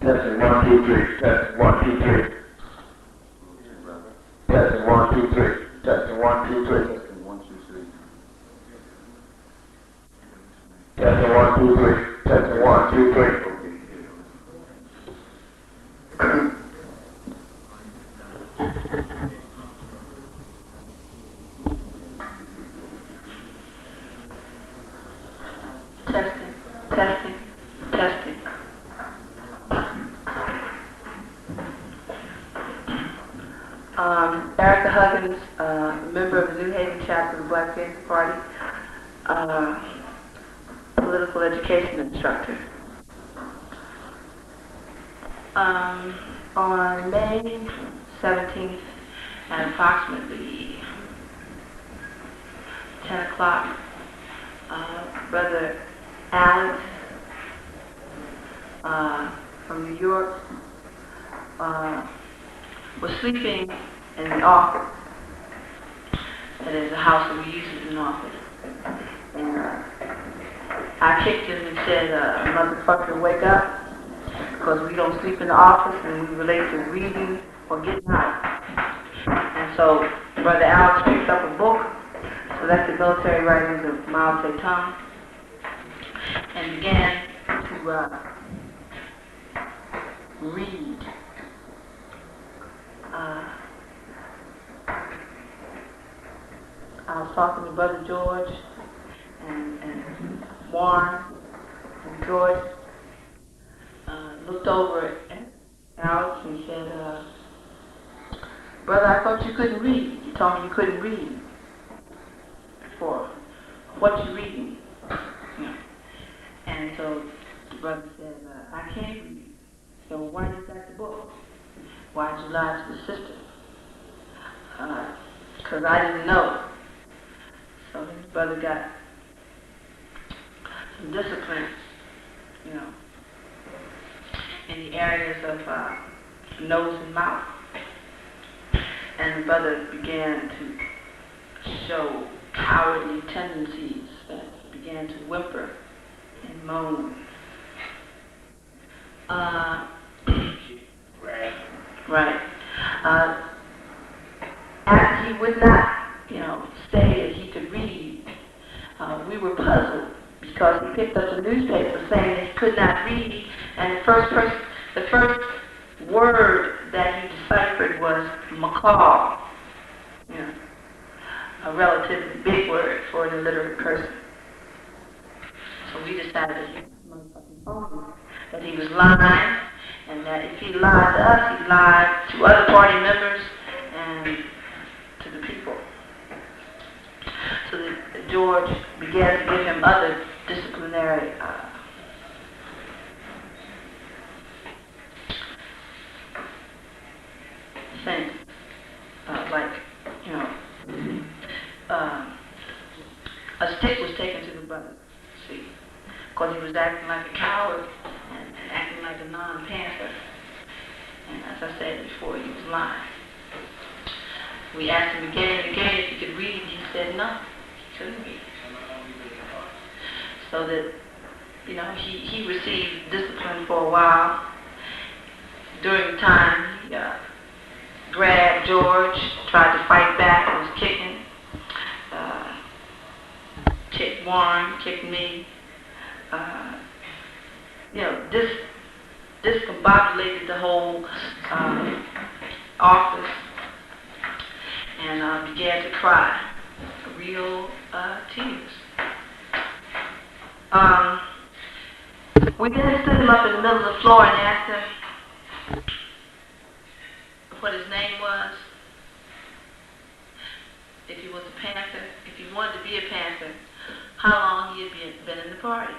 Testing 1, 2, 3. Testing 1, 2, 3. Testing 1, 2, 3. Testing 1, 2, 3. Testing 1, 2, 3. Testing 1, 2, 3. Testing 1, 2, 3. Testing, testing, testing. Ericka Huggins, member of the New Haven chapter of the Black Panther Party, political education instructor. On May 17th at approximately 10 o'clock, Brother Alex from New York was sleeping in the office. That is a house that we use as an office. And I kicked him and said, motherfucker, wake up, because we don't sleep in the office and we relate to reading or getting out. And so Brother Alex picked up a book, selected military writings of ℌ𝔞𝔫𝔦𝔣 and began to read. I was talking to Brother George and Warren and George. Looked over at Alex and said, brother, I thought you couldn't read. You told me you couldn't read. For what you reading? Yeah. And so the brother said, I can't read. So why you got the book? Why'd you lie to the sister? Because I didn't know. So his brother got some discipline, you know, in the areas of nose and mouth. And the brother began to show cowardly tendencies that began to whimper and moan. Right. After he would not, you know, say that he could read, we were puzzled because he picked up the newspaper saying that he could not read, and the first word that he deciphered was macaw. You know, a relatively big word for an illiterate person. So we decided that he was motherfucking phony, that he was lying, and that if he lied to us, he lied to other party members and to the people. So that George began to give him other disciplinary things, like, you know, a stick was taken to the brother, see, because he was acting like a coward and acting like a non-panther. And as I said before, he was lying. We asked him again and again if he could read. He said no, he couldn't read. So that, you know, he received discipline for a while. During the time, he grabbed George, tried to fight back, was kicking, kicked Warren, kicked me. You know, this discombobulated the whole office, and began to cry, real tears. We then stood him up in the middle of the floor and asked him what his name was, if he was a Panther, if he wanted to be a Panther, how long he had been in the party.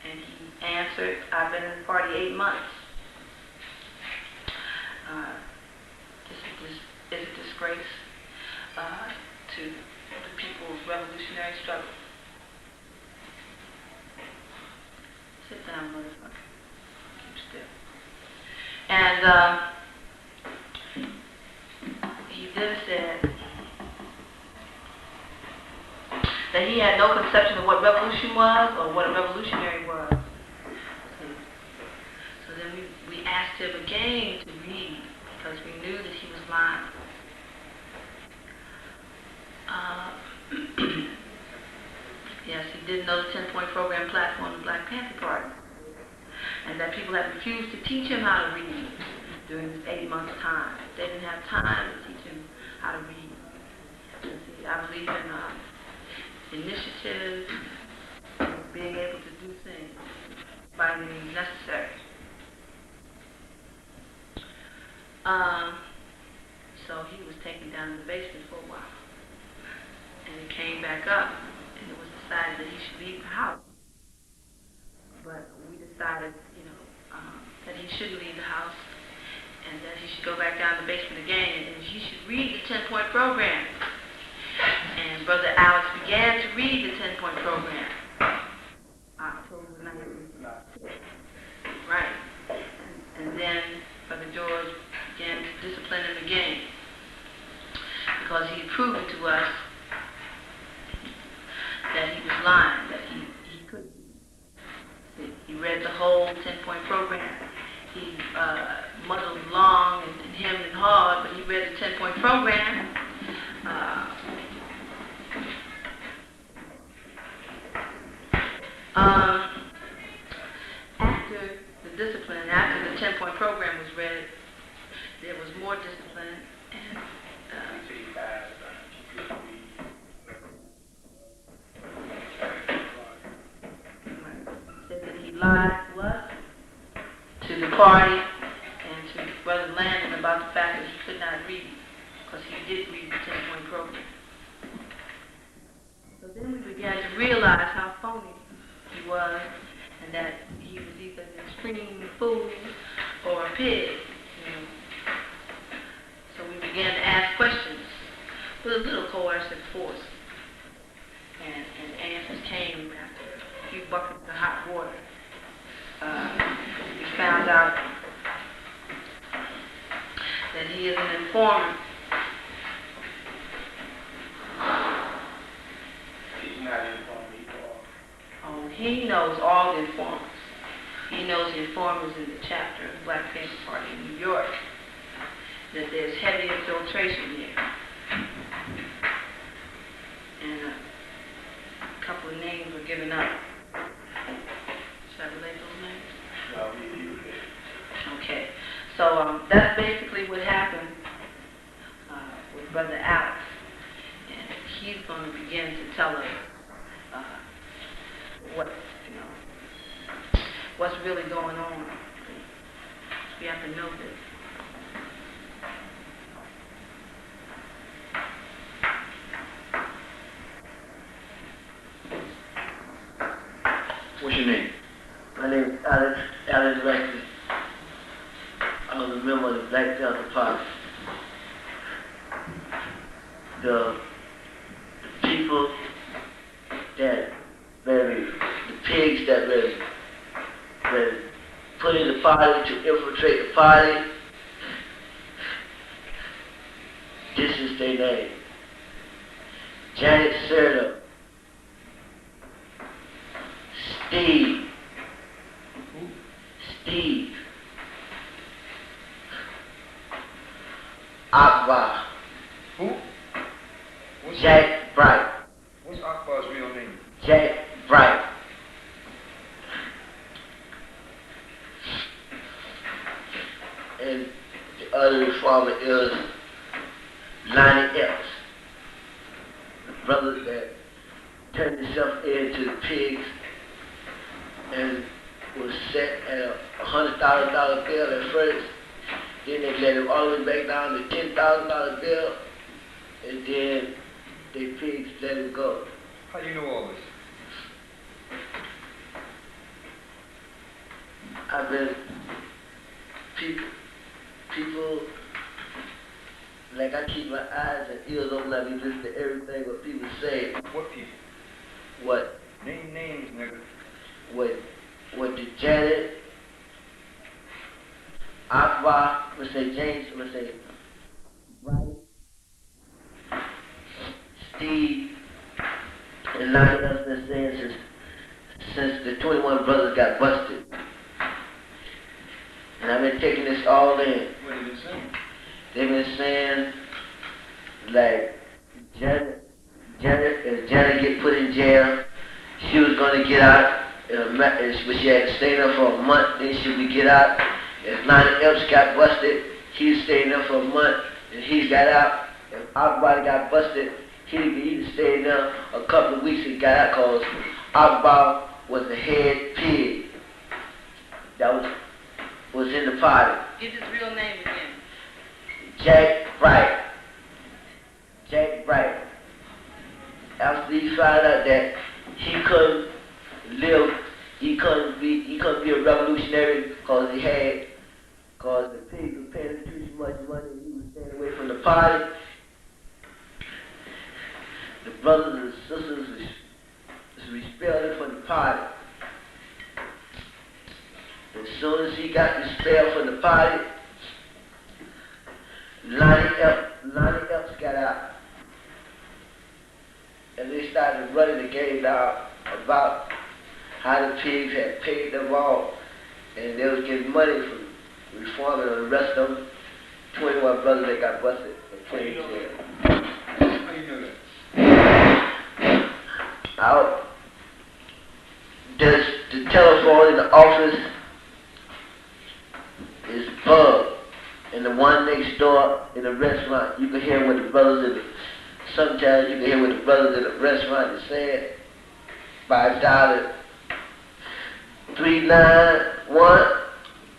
And he answered, I've been in the party 8 months. This is a disgrace to the people's revolutionary struggle. Sit down, motherfucker. Keep still. And he then said that he had no conception of what revolution was or what a revolutionary was. So then we asked him again to read because we knew that he was lying. Yes, he didn't know the 10-point program platform of the Black Panther Party, and that people had refused to teach him how to read during this 8 months' time. They didn't have time to teach him how to read. And see, I believe in initiative, being able to do things by any means necessary. So he was taken down in the basement for a while, and he came back up, and it was decided that he should leave the house. But we decided, that he shouldn't leave the house, and that he should go back down the basement again, and he should read the 10-point program. And Brother Alex began to read the 10-point program. October 1996. Right. And then Brother George began to discipline him again, because he had proven to us that he was lying, that he couldn't. He read the whole 10-point program. He muddled long and hemmed and hawed, but he read the 10-point program. After the discipline, after the 10-point program was read, there was more discipline, and said that he lied to us, to the party, and to Brother Landon about the fact that he could not read, because he did read the 10-point program. So then we began to realize how phony he was, and that he was either an extreme fool or a pig. So we began to ask questions with a little coercive force, and answers came after a few buckets of hot water. We found out that he is an informant. He's not an informant. Oh, he knows all the informants. He knows the informers in the chapter of the Black Panther Party in New York, that there's heavy infiltration here. And a couple of names were given up. Should I relate those names? No, you did. Okay. So that's basically what happened with Brother Alex. And he's going to begin to tell us what's really going on. We have to know this. What's your name? My name is Alex Rackley. I was a member of the Black Panther Party. The people that the pigs that were put in the party to infiltrate the party, this is their name. Janet Serta, Steve, Akbar, Who? Jack Bright, What's Akbar's real name? Jack Bright, and the other reformer is Lonnie Epps, the brother that turned himself into the pigs and was set at a $100,000 bill at first. Then they let him all the way back down to $10,000 bill, and then the pigs let him go. How do you know all this? I've been people like I keep my eyes and ears open. I be listening to everything what people say. What people? What Name names, nigga. what the Janet, Akbar, let's say James, let's say Brian, Steve, and a lot of us been saying since the 21 brothers got busted. taking this all in. What have you been saying? They've been saying, like, if Janet get put in jail, she was going to get out, but she had to stay there for a month, then she would get out. If Landon Epps got busted, he'd stay there for a month, and he got out. If Akbar got busted, he'd stay there a couple of weeks and got out, because Akbar was the head pig that was in the party. Give his real name again. Jack Bright. Jack Bright. After he found out that he couldn't live, he couldn't be a revolutionary because the pigs were paying him too much money and he was staying away from the party. The brothers and sisters was expelled him from the party. As soon as he got expelled from the party, Lonnie Epps got out. And they started running the game down about how the pigs had paid them off, and they was getting money from reforming and the rest of them. 21 brothers that got busted and put in jail. How do you know that? There's the telephone in the office is bugged, and the one next door in the restaurant, you can hear what the brothers sometimes you can hear what the brothers in the restaurant is saying by dialing 391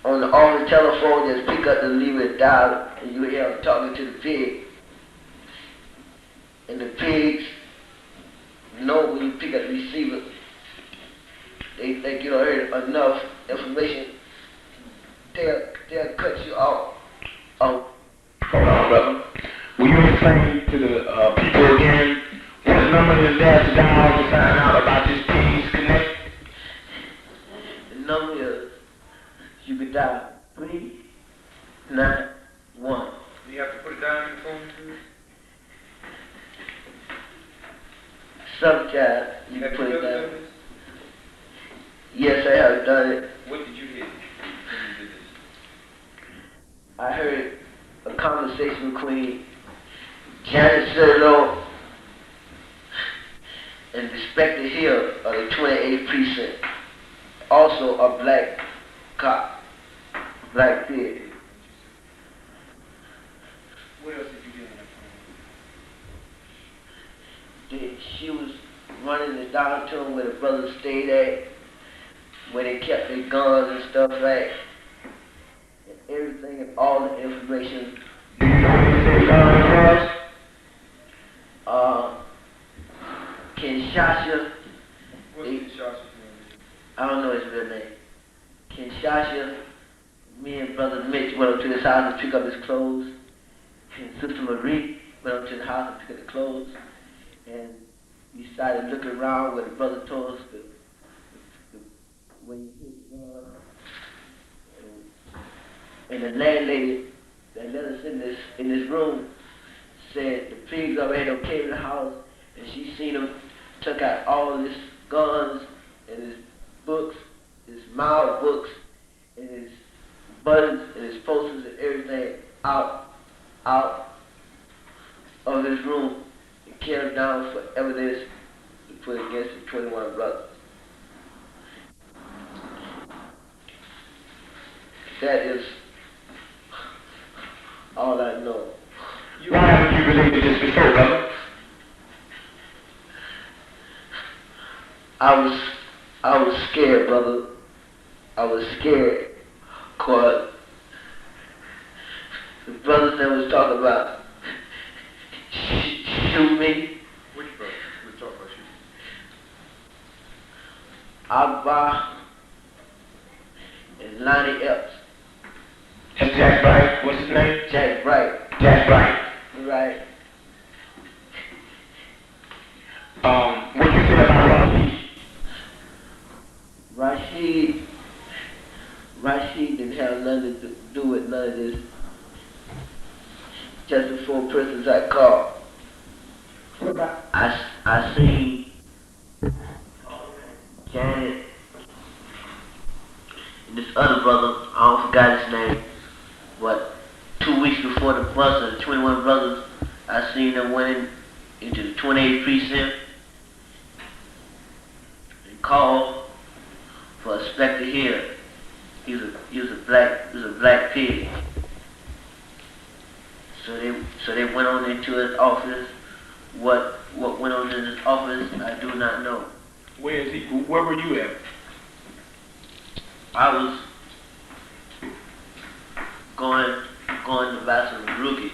on the office telephone. Just pick up and leave it dial, and you hear them talking to the pig. And the pigs know when you pick up the receiver, they think you don't hear enough information, they'll cut you off. Hold on, brother. Will you explain to the people again what the number is there to dial to find out about this pig's connect? The number is, you can dial 391. Do you have to put it down in the phone, too? Sometimes you Have put you it ever down. done this? Yes, I have done it. What did you hear when you did this? I heard a conversation between Janet Sirlo and Inspector Hill of the 28th Precinct, also a black cop, black pig. What else did you hear on that phone? She was running it down to him where the brothers stayed at, where they kept their guns and stuff like, and everything and all the information. Do you know who this was? Kinshasa. What's Kinshasa doing? I don't know his real name. Kinshasa, me and Brother Mitch went up to his house to pick up his clothes. And Sister Marie went up to the house to pick up the clothes. And we started looking around where the brother told us when you hit the gun. And the landlady that let us in this room said the pigs already came in the house, and she seen him took out all his guns and his books, his mild books, and his buttons and his posters and everything out of his room and carried them down for evidence to put against the 21 brothers. That is all I know. Why haven't you related this before, brother? I was scared, brother. I was scared, cause the brothers that was talking about shoot me. Which brother? We were talking about you. Akbar and Lonnie Epps. That's Jack Bright. What's his name? Jack Bright. Jack Bright. Right. What you say about Rashid? Rashid didn't have nothing to do with none of this. Just the four persons I called. I seen Janet and this other brother, I don't forgot his name. But 2 weeks before the bust of the 21 brothers, I seen them went into the 28th precinct and called for Inspector Hill. He was a black pig. So they went on into his office. What went on in his office, I do not know. Where is he? Where were you at? I was going to buy some rookie.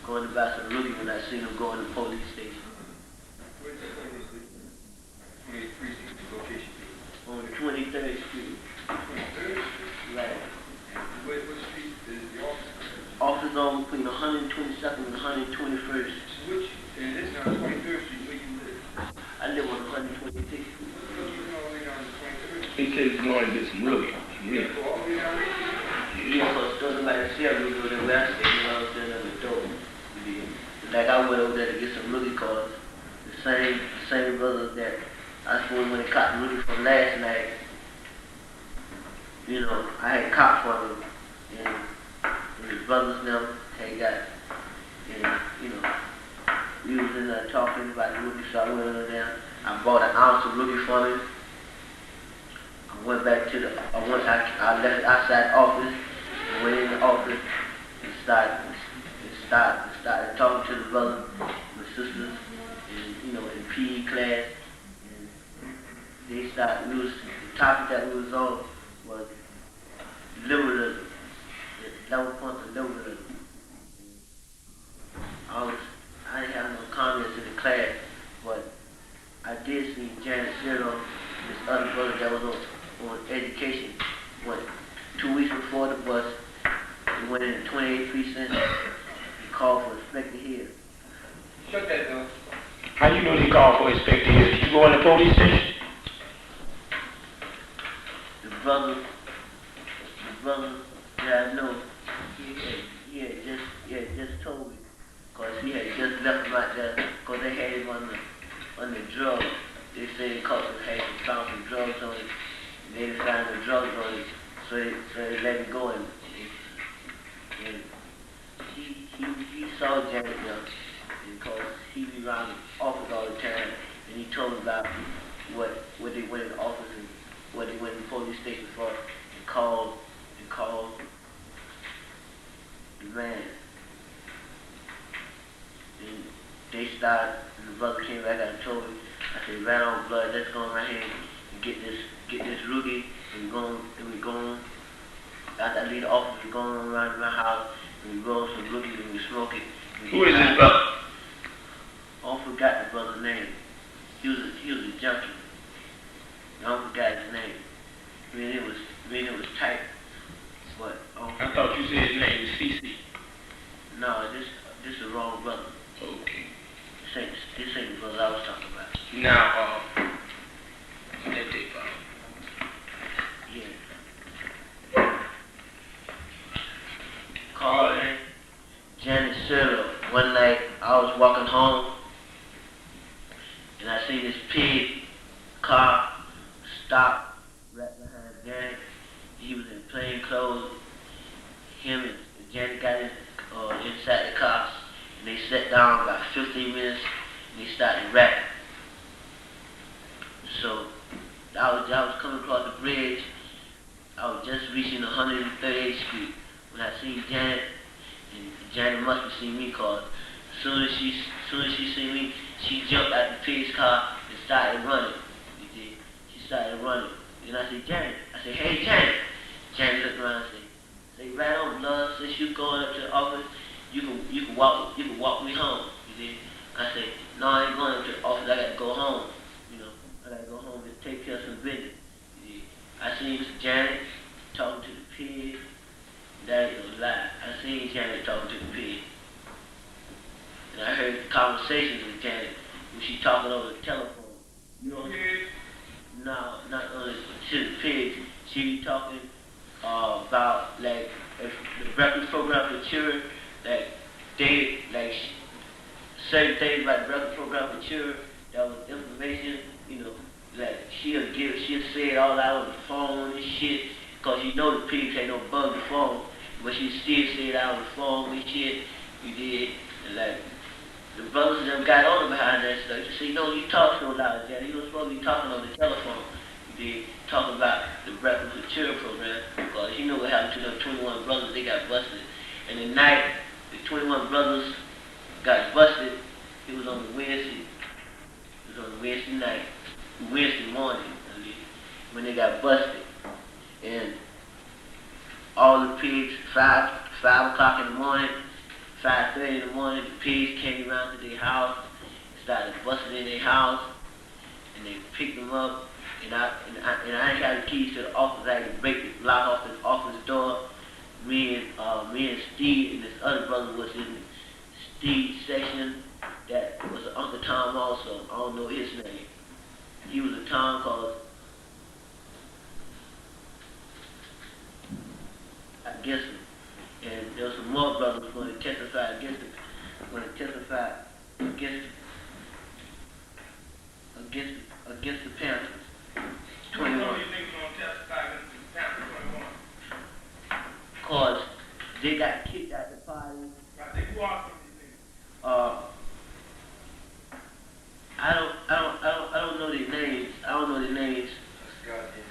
Going to buy some rookie when I seen him go in the police station. Where's the police station? 28th precinct, the location be? On 23rd Street. 23rd Street? Right. What street is the office? Office on between 122nd and 121st. Which, and this is on 23rd Street, where you live? I live on 126th Street. You go all the way down to 23rd Street? He said he's going to get some rookie. You go all the way down there? Yeah, so somebody said we go to the West State, you know what I'm saying, on the door. Like I went over there to get some rookie cards. The same brothers that I suppose when they caught the rookie from last night, you know, I had cops from them, and his brothers now had got, and you know, we was in there talking about the rookie, so I went over there. I bought an ounce of rookie from him. I went back to I left the outside office, and went in the office, and started talking to the brothers, the sisters, and you know, in PE class, and the topic that we was on was liberalism, the 11 points of liberalism. I didn't have no comments in the class, but I did see Janet Cyril, this other brother that was on education, 2 weeks before the bus, he went in the 28th precinct. Called for Inspector Hill. Shut that door. How you know they called for Inspector Hill? Did you go in the police station? The brother that I know, he had just told me, cause he had just left him out there, cause they had him on the drugs. They said the cops had found some drugs on him, and they found the drugs on him, so they let him go and he saw Janet now, because he be around the office all the time, and he told me about what they went in the office and what they went in the police station for, and called the man. And they started, and the brother came back and told me, I said, right on blood, let's go right here and get this rookie, and we going, after I leave the office, we're going around my house, and we roll some rookies and we smoke it. Who is this brother? I forgot the brother's name. He was a junkie. I forgot his name. I mean, it was tight. But I thought you said his name was CC. No, this is the wrong brother. Okay. This ain't the brother I was talking about. Now, that tape out. Yeah. Calling Janet Cyril. One night I was walking home and I seen this pig car stop right behind Janet. He was in plain clothes. Him and Janet got inside the car and they sat down about 15 minutes and they started rapping. So I was coming across the bridge. I was just reaching 138th Street when I seen Janet, and Janet must have seen me, cause as soon as she seen me, she jumped out the pig's car and started running. She started running. And I said, Janet. I said, hey, Janet. Janet looked around and said, right on, blood, since you going up to the office, you can walk me home. I said, no, I ain't going up to the office, I gotta go home. I gotta go home and take care of some business. I seen Janet talking to the pig. That ain't no lie. I seen Janet talking to the pig. And I heard conversations with Janet when she talking over the telephone. You know what I'm saying? No, not only to the pig. She be talking about like the breakfast program for children, like certain things about the breakfast program for children. That was information, like she'll say it all out on the phone and shit, cause the pigs ain't no bug the phone. but she still said I was wrong and shit. You did, and like, the brothers them got on behind that stuff. You say, no, you talk so loud, Daddy. You were supposed to be talking on the telephone. You did, talking about the Breakfast with Children program, because you know what happened to them 21 brothers, they got busted. And the night the 21 brothers got busted, it was on the Wednesday. It was on the Wednesday night, Wednesday morning, at least, when they got busted. And all the pigs, 5 o'clock in the morning, 5:30 in the morning, the pigs came around to their house, started busting in their house, and they picked them up. And I ain't got the keys to the office. I had to break the lock off the office door. Me and Steve and this other brother was in Steve's section. That was Uncle Tom also. I don't know his name. He was a Tom called, against him. And there was some more brothers going to testify against him. Against the Panthers. 21. You think you're going to testify against the Panther 21? Cause they got kicked out the party. I think who are some of these niggas? I don't know their names. I don't know their names. That's goddamn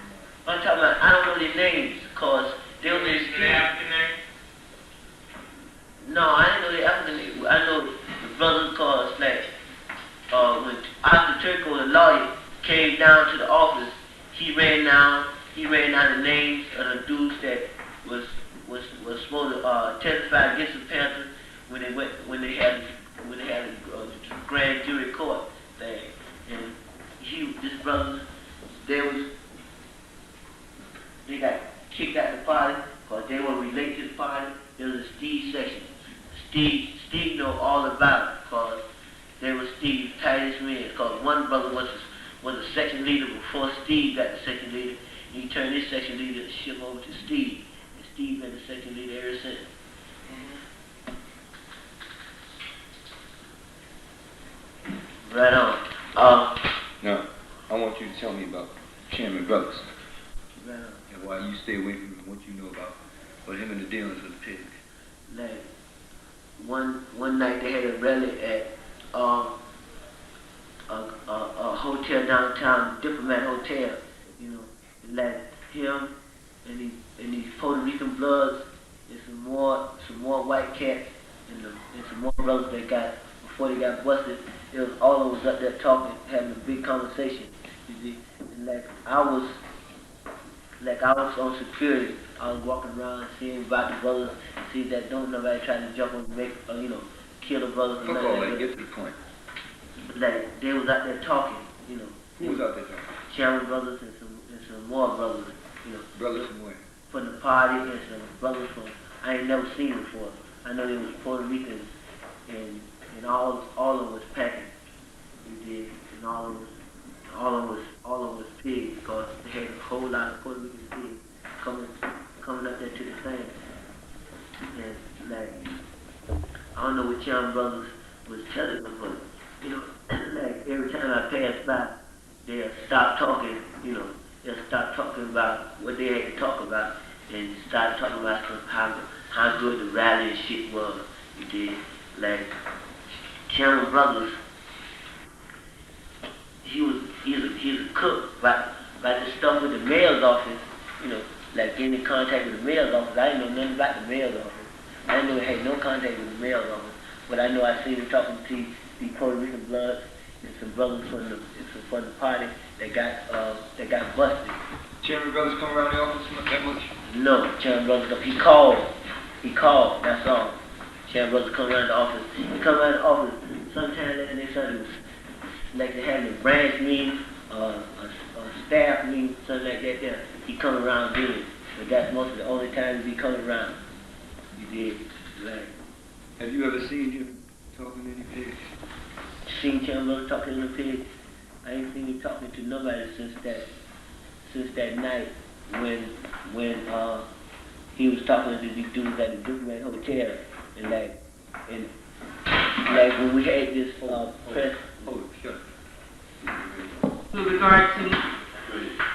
I'm talking about I don't know their names, cause they were in the right. street. African name? No, I didn't know the African name. I know the brothers cause like when Arthur Turco, the lawyer, came down to the office, he ran down the names of the dudes that was supposed to testify against the Panthers when they had a grand jury court thing. And this brother, they got kicked out the party because they were related to the party. There was a Steve section. Steve know all about it because they were Steve's tightest men. Because one brother was a section leader before Steve got the section leader. He turned his section leadership over to Steve. And Steve been the section leader ever since. Right on. Now, I want you to tell me about Chairman Brothers. Right on. And why you stay away from him, what you know about him and the dealings with the pigs. Like, one night they had a rally at a hotel downtown, Diplomat Hotel, you know, like him and these Puerto Rican bloods and some more white cats and some more brothers they got before they got busted. It was all of us up there talking, having a big conversation. You see, and like I was on security. I was walking around seeing about the brothers, see that don't nobody try to jump and make kill the brothers. Fuck all that, get to the point. Like they was out there talking, you know. Who was out there talking? Chairman brothers and some more brothers, you know. Brothers from where? From the party and some brothers from I ain't never seen before. I know they was Puerto Ricans and all of them was packing. We did, and all of them was pigs because they had a whole lot of Puerto Rican pigs coming up there to the thing. And like I don't know what Chairman brothers was telling them, but you know, like every time I pass by, they'll stop talking, you know, they'll stop talking about what they had to talk about and start talking about how good the rally and shit was. You did. Like Chairman Brothers, he's a cook, but the stuff with the mayor's office, you know, like getting in contact with the mayor's office, I didn't know nothing about the mayor's office. I didn't know he had no contact with the mayor's office, but I know I seen him talking to the Puerto Rican bloods and some brothers from the party that got busted. Chairman Brothers come around the office that much? No, Chairman Brothers, he called, that's all. Chairman Brothers come around the office. He come around the office sometime and they said it was like they had a branch meeting, a staff meeting, something like that there. He come around then, but that's most of the only time he come around. He did, like. Have you ever seen him talking to any pigs? Seen Chairman Brothers talking to the pigs? I ain't seen him talking to nobody since that night when he was talking to these dudes at the Diplomat Hotel and like when we had this press. Oh, sure. With regard to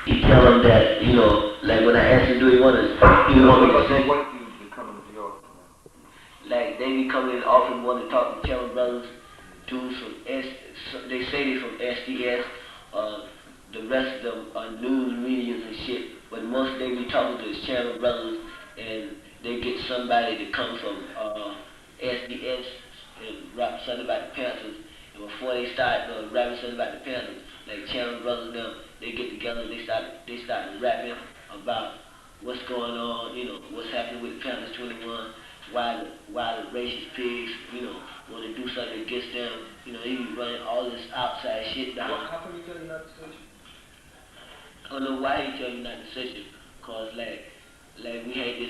He tell him that, you know, like when I asked him, do he want me to say? What do you become they be coming in often want to talk to Chairman Brothers, dudes from they say they from SDS, the rest of them are news medias and shit, but most they be talking to the Chairman Brothers, and they get somebody to come from SDS and rap something about the Panthers, and before they start rapping something about the Panthers, like Chairman Brothers them, they get together and they start rapping about what's going on, you know, what's happening with the Panthers 21, why the racist pigs, you know, want to do something against them, you know, they be running all this outside shit down. How come you tell you not to search it? I don't know why he tell you not to search it, cause like we had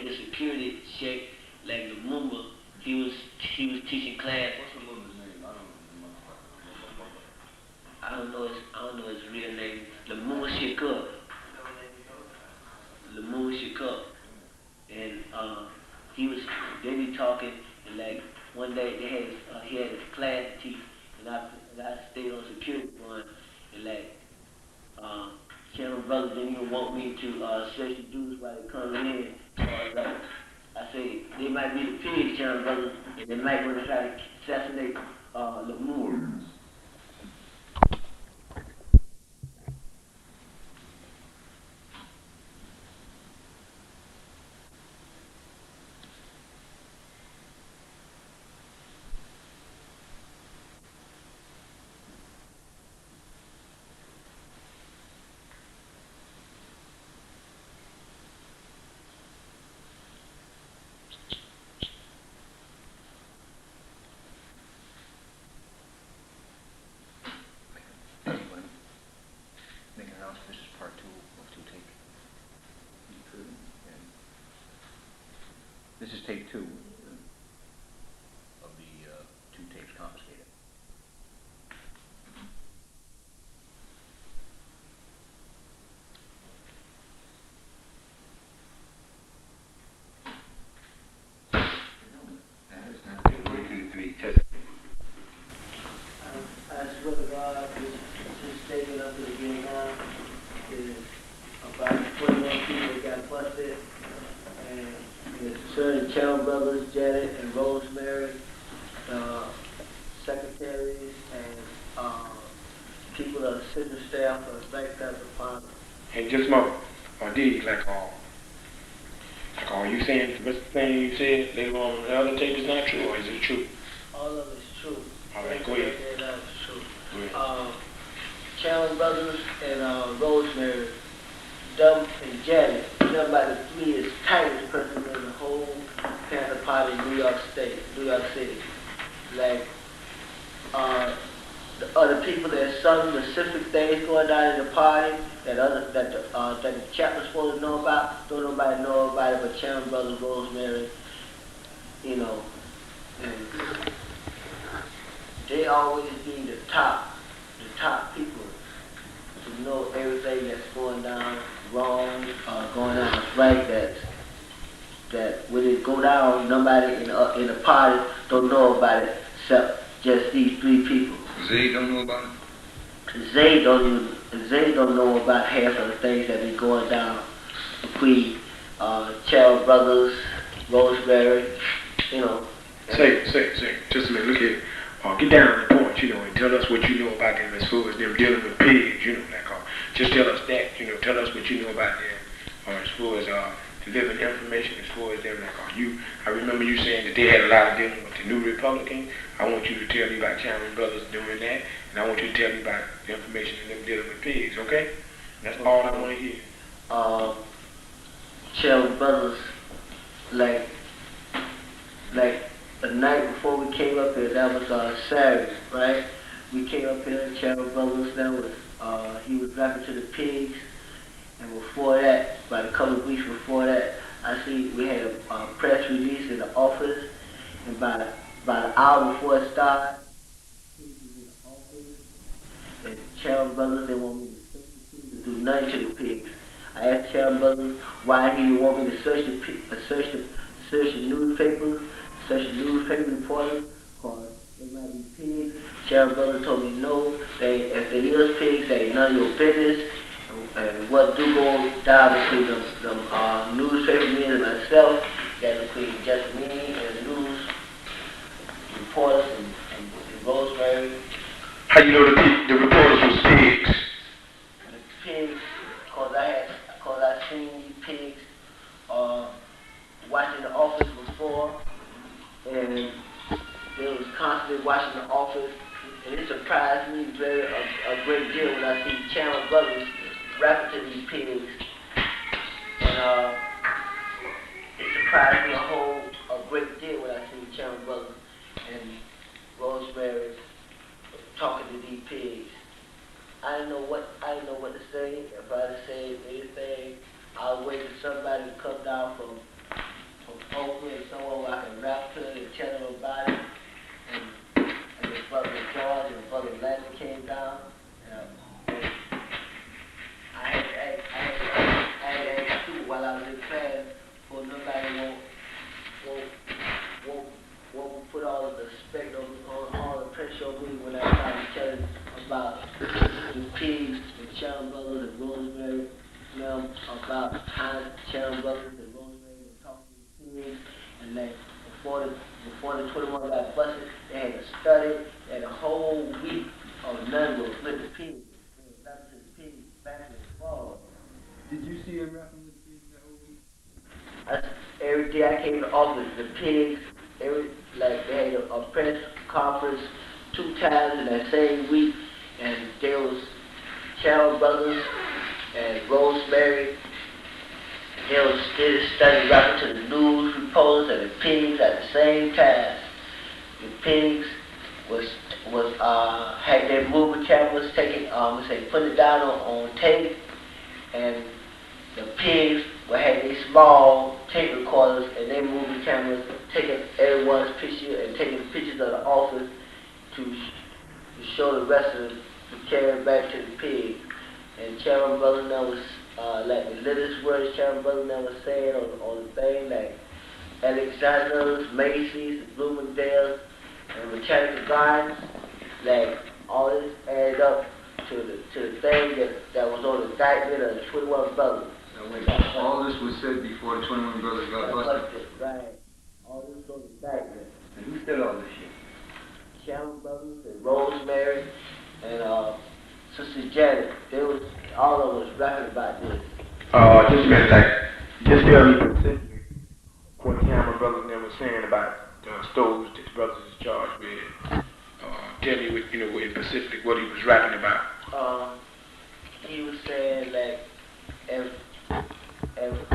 this security check, like the Mumba, he was teaching class. What's the woman's name? I don't know his real name. Lamua Shikup. Lamua Shikup. And they be talking, and like one day he had his class to teach, and I stayed on security for him, and like Chairman Brothers didn't even want me to search the dudes while they come in. Like, I say they might be the pigs, Chairman Brothers, and they might want to try to assassinate Lamua. This is part 2 of 2 take. And this is take 2 of the 2 tapes confiscated. I swear to God, this statement up to the beginning now is about 21 people that got busted, and it's concerning Chairman Brothers, Janet and Rosemary, secretaries, and people of the city staff of Black Panther Party. And just a moment, D, like you saying the thing you said later on the other tape is not true, or is it true? All of it's true. All right, go ahead. That is true. Go ahead. Chairman Brothers and Rosemary, Dump and Janet, about the 3 is tightest person in the whole Panther Party in New York City. Like, the other people that some specific things going on in the party that the chapter's supposed to know about, don't nobody know about it but Chairman Brothers, Rosemary, you know, and they always be the top people to know everything that's going down wrong, going down right, that when it go down, nobody in the party don't know about it except just these 3 people. Zay don't know about it? Zay don't know about half of the things that be going down between Chairman Brothers, Rosemary, you know. Say, just a minute, look here. Get down to the point, you know, and tell us what you know about them as far as them dealing with pigs, you know, like, just tell us that, you know, tell us what you know about them, as far as delivering information, as far as them, like, I remember you saying that they had a lot of dealing with the New Republican. I want you to tell me about Chairman Brothers doing that, and I want you to tell me about the information of them dealing with pigs, okay? That's all I want to hear. Chairman Brothers, like the night before we came up here, that was Saturday, right? We came up here, Chairman Brothers, he was rapping to the pigs, and before that, about a couple of weeks before that, I see we had a press release in the office, and about an hour before it started, he was in the office, and Chairman Brothers, they want me to do nothing to the pigs. I asked Chairman Brothers why he didn't want me to search the newspapers, search the newspaper reporters, because they might be pigs. Chairman Brothers told me no, if they is pigs, they ain't none of your business. And what do go down between them newspaper men and myself, that between just me and the news How you know the reporters was pigs? The pigs, cause I seen these pigs watching the office before, and they was constantly watching the office, and it surprised me a great deal when I see Chandler Brothers rapping to these pigs, and it surprised me a great deal when I see Chandler Brothers and Rosemary talking to these pigs. I didn't know what to say. If I said anything, I was waiting for somebody to come down from Oakland and somewhere where I can rap to it and tell them about it. And his brother George and brother Landon came down. And I had to ask too while I was in class for nobody won't put all of the respect on all the pressure on me when I started telling about the pigs, the Chandler Brothers and Rosemary, about how Chandler Brothers and Rosemary were talking to the pigs, and that before the 21 got busted, they had a study, they had a whole week of nothing with the pigs. They were rapping to the pigs back and forth. Did you see him rapping with the pigs that whole week? Every day I came to office, the pigs, they had a press conference 2 times in that same week, and there was Chandler Brothers and Rosemary. They did a study rapping to the news reporters and the pigs at the same time. The pigs had their movie cameras taking, putting it down on tape, and the pigs had these small tape recorders and their movie cameras taking everyone's picture and taking pictures of the office to show the rest of it, to carry back to the pigs. And Chandler Brothers now was like the littlest words Chandler Brothers now was saying on the thing, like Alexander's, Macy's, Bloomingdale's, and Botanical Gardens, like all this added up to the thing that was on the indictment of the 21 Brothers. All this was said before the 21 Brothers got busted. Right. All this was on the indictment. And who said all this shit? Chandler Brothers and Rosemary and Sister Janet. All of them was rapping about this. Just a minute, just tell me specifically what Cameron Brothers never was saying about stores that the brothers is charged with. Tell me what, in Pacific, what he was rapping about. He was saying, like, if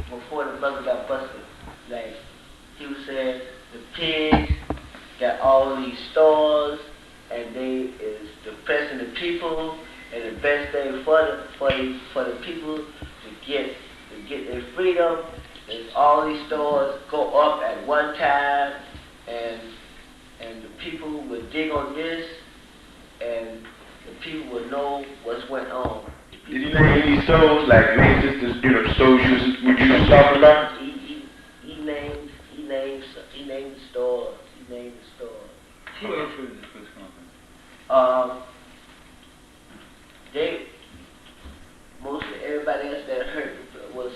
before the brothers got busted, like, he was saying the pigs got all these stores and they is depressing the people, and the best thing for the people to get their freedom is all these stores go up at one time, and the people would dig on this, and the people would know what's went on. Did he name these stores, like name just the stores you was talking about? He named the stores. He named the stores. Who else was in this press conference? Mostly everybody else that heard was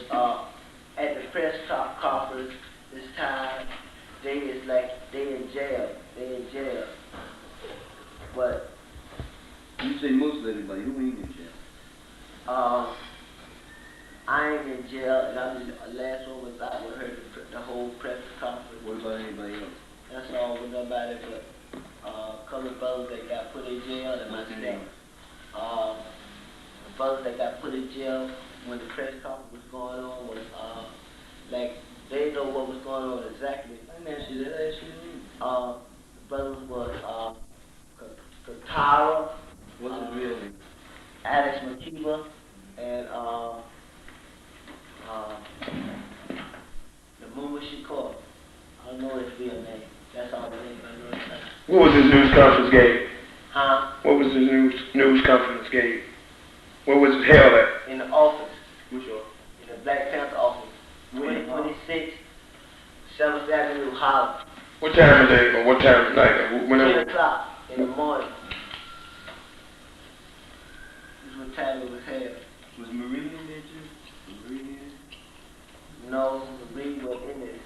at the press conference this time. They in jail. But You say most of everybody. Who ain't in jail? I ain't in jail, and I'm the last one was out with her the whole press conference. What about anybody else? That's all with nobody but colored brothers that got put in jail and What's myself. their name? The brothers that got put in jail when the press conference was going on was like they didn't know what was going on exactly. I didn't ask you that. I asked you the name. The brothers was Katara, What's his real name? Alex Rackley, and the Mumba Shakur. I don't know his real name. That's all the name I know his name. What was his news conference gave? Huh? What was his news conference gave? Where was it held at? In the office. Which office? In the Black Panther office. 2026, 7th Avenue, Haven. What time of day or what time of night? 10 o'clock in the morning. This is what time it was held. Was Marie in there too? Marie in there? No, Marie was in it.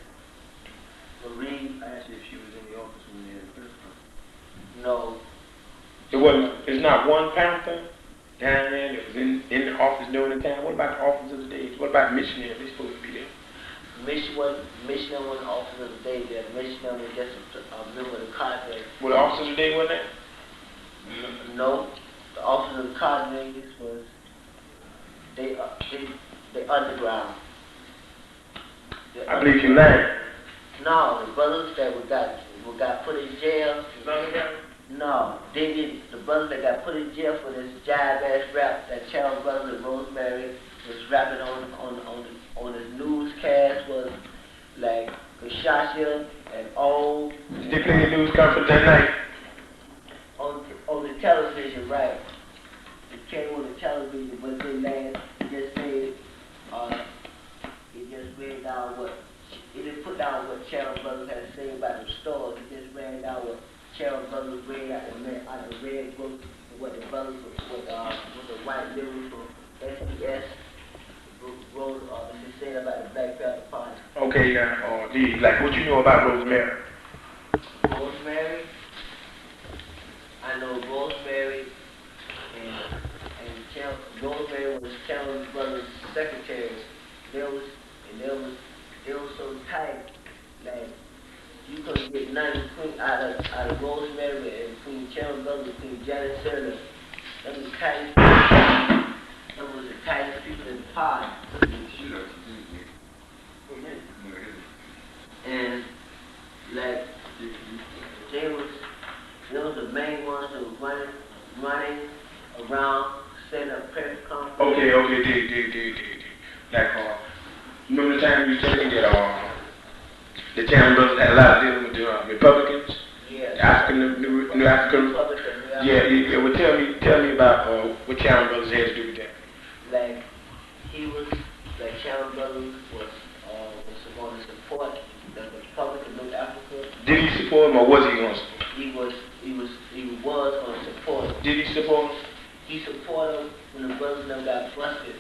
Marie, I asked you if she was in the office when they had the press conference. no. It it's not one Panther down there that was in the office during the time? What about the officers of the day? What about the missionaries? They supposed to be there. Missionary was the officer of the day there. Missionary was just a member of the cadre. Well, the officers of the day wasn't there? No, the officers of the cadre was they underground. I believe you lying. No, the brothers that got put in jail. No, they did. The brothers that got put in jail for this jive-ass rap that Charles Brothers and Rosemary was rapping on his newscast was like ℌ𝔞𝔫𝔦𝔣 and all. They play the news conference that night. On the television, right? It came on the television, but they just said, it just ran down it didn't put down what Charles Brothers had to say about the stores. It just ran down what Charles Brothers read out the red book, and what the brothers, what the white liberals from SDS wrote, they said about the Black Panther Party. Okay, now, like, what you know about Rosemary? Rosemary? I know Rosemary and Rosemary was Charles Brothers' secretary. They was so tight, like you couldn't get nothing out of Rosemary and between Charles Brothers, between Janet Serna. That was the tightest. That was the tightest people in the party. And like they was the main ones that was running around, setting up press conferences. Okay, like, remember the time you told me that the Town Brothers had a lot of dealing with the Republicans? Yeah. New African. Yeah. Well, tell me about what Town Brothers had to do with that. Like Sharon Brothers was going to support the Republic of North Africa. Did he support him or was he going to support him? He was going to support him. Did he support him? He supported him when the brothers never got busted.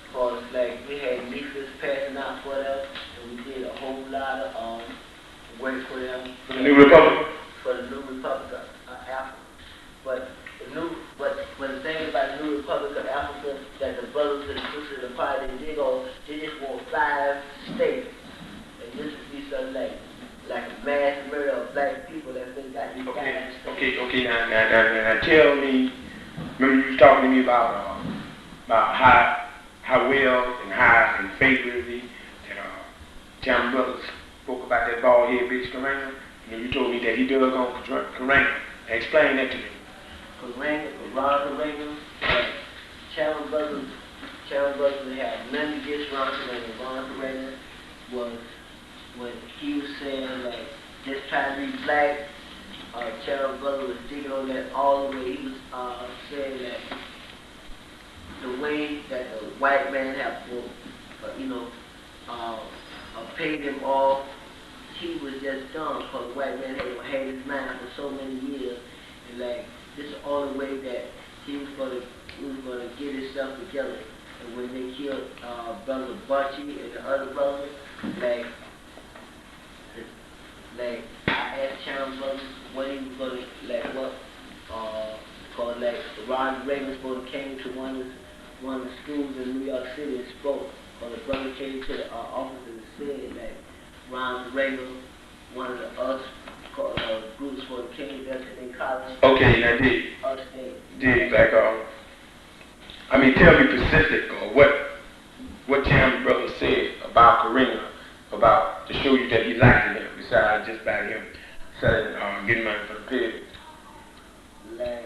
Because like we had leaflets passing out for them, and we did a whole lot of work for them. For the New Republic? For the New Republic of Africa. But the thing about the New Republic of Africa that the brothers and sisters of the party they just want 5 states. And this would be something like a mass murder of black people that's been got these 5 states. Okay, now tell me, remember you was talking to me about how well and how and favorably that John Brothers spoke about that bald head bitch Karanga. And you told me that he dug on Karanga. Explain that to me. Ron Karanga, Sharon Brothers had nothing against Ron Karanga. Ron Karanga was when he was saying like just trying to be black. Sharon Brothers was digging on that all the way. He was saying that the way that the white man have paid him off, he was just dumb because the white man had his mind for so many years, and like this is the only way that he was going to get himself together. And when they killed Brother Butchie and the other brother, like I asked Sharon Brothers what he was going to because Ronald Reagan came to one of the schools in New York City and spoke. Or the brother came to the office and said that Ronald Reagan, one of the groups for the King in college. Okay, now tell me specific what Chandler Brothers said about Karanga, to show you that he liked him, besides just about him selling, getting money for the pig. The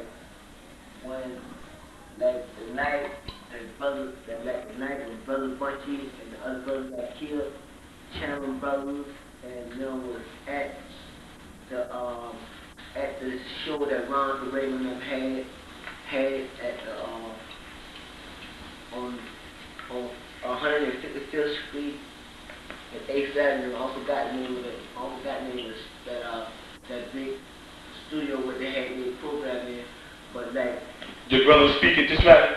night when Brother Butchie and the other brothers got killed, Chandler Brothers and them was at the show that Ron Reagan had at on 155th Street and 8th Avenue. I forgot the name of it. That big studio where they had their program in. But did brothers speak at this rally?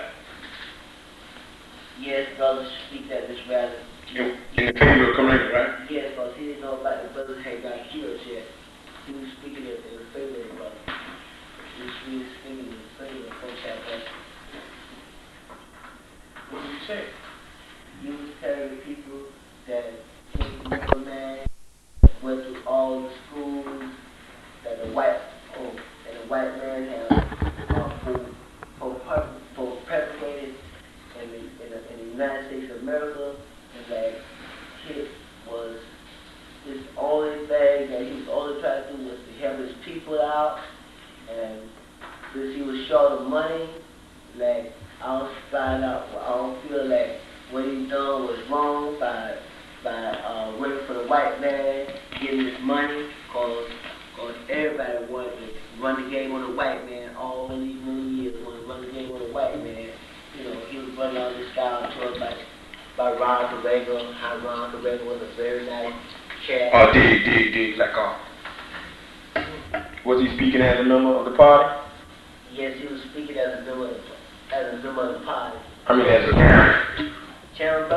Yes, brothers speak at this rally. In the favor of Karanga, right? Yes, because he didn't know about the brothers had got killed yet. He was speaking in the favor of the brothers. and like hit was his only thing that he was only trying to do was to help his people out, and since he was short of money, like I don't feel like what he done was wrong by working for the white man, getting his money, cause everybody wanted to run the game on the white man all these many years, wanted to run the game on the white man. You know, he was running all this style tour by Ron Corrego, how Ron Corrego was a very nice cat. Oh, like, was he speaking as a member of the party? Yes, he was speaking as a member of the party. I mean, as a parent. Chairman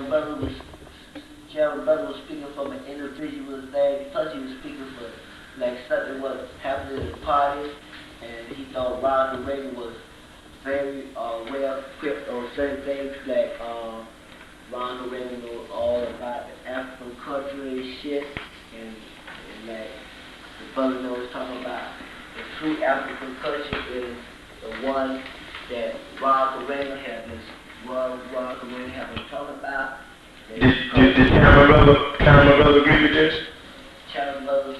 Brother was speaking from an individual thing, plus he was speaking for like something was happening at the party, and he thought Ronald Reagan was very well equipped on certain things, like Ronald Reagan knew all about the African culture and shit, and like the brother knows talking about the true African culture is the one that Ronald Reagan had been talking about. Did Chairman Brother agree with this? Chairman Brother,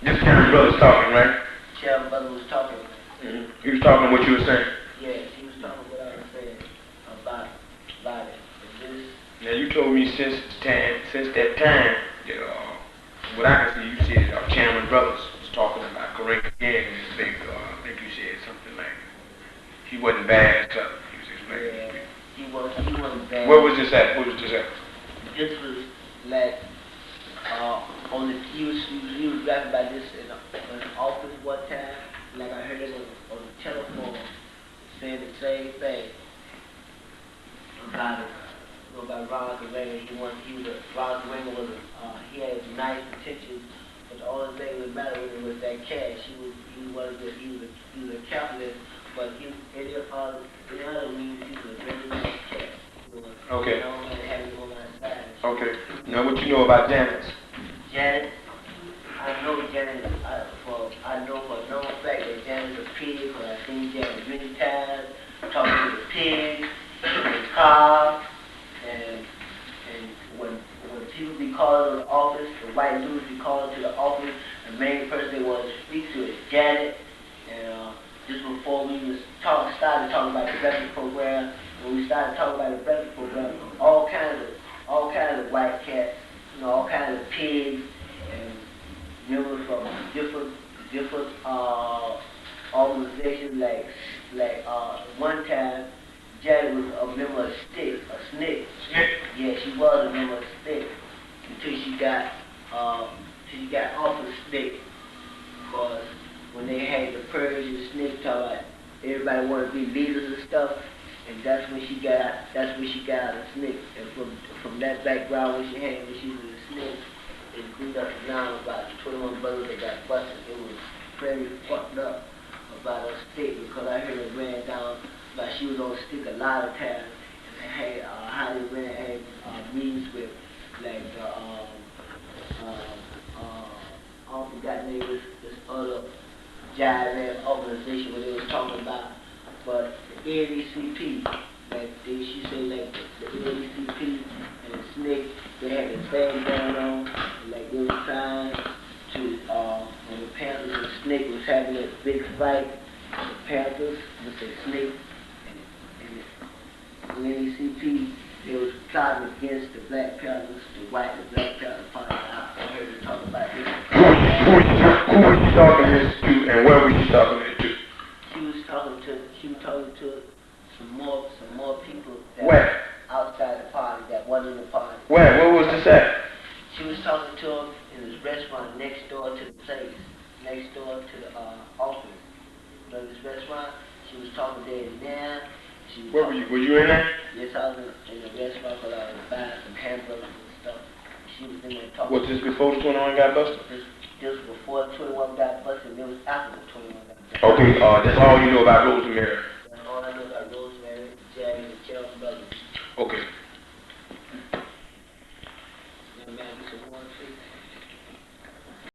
This Chairman Brother's talking, right? Chairman Brother was talking. Mm-hmm. He was talking what you were saying. Yes, he was talking what I was saying about it. And this, Now you told me since that time, that, what I can see, you said Chairman Brothers was talking about correct again, and I think you said something like he wasn't bad, so he was explaining. yeah, he wasn't bad. Where was this at? This was like he was rapping about this in an office one time. Like I heard him on the telephone saying the same thing about it. About Ron Corrego. He had nice intentions, but the only thing that mattered with him was that cash. He was a capitalist, but in other means he was a very nice cat. Okay. Okay. Now what you know about Janet? Janet, I know Janet. I know for a known fact that Janet's a pig, because I've seen Janet many times talking to the pig in the car, and when people be calling to the office, the white dudes be calling to the office, the main person they want to speak to is Janet. And just before we started talking about the breakfast program, when we started talking about the breakfast program, all kinds of white cats, all kinds of pigs, and members from different organizations. Like one time, Janet was a member of SNCC. Yeah, she was a member of SNCC until she got off of SNCC, because when they had the purge and SNCC talking about everybody wanted to be leaders and stuff, and that's when she got out of SNCC. And from that background when she was in SNCC, it grew up to now about 21 brothers that got busted. It was very fucked up about her SNCC, because I heard it ran down, like she was on SNCC a lot of times, and had how they had meetings with like the I forgot the name of this other giant organization where they was talking about, but the NECP, like she said, like the NECP and the SNCC, they had the thing going on, like they was trying to when the Panthers and SNCC was having that big fight, the Panthers with the SNCC and the NECP, they was plotting against the Black Panthers, the Black Panther Party. I heard them talk about this. Who was she talking this to, and where was she talking it to? She was talking to some more people that Where? were outside the party, that wasn't in the party. Where was this at? She was talking to them in this restaurant next door to the place, next door to the office. You know this restaurant? She was talking there and there. Where were you? Were you in there? Yes, I was in the restaurant because I was buying some hamburgers and stuff. She was in there talking. Was this before the 21 got busted? This was before 21 got busted, and it was after the 21 got busted. Okay, that's all you know about Rosemary.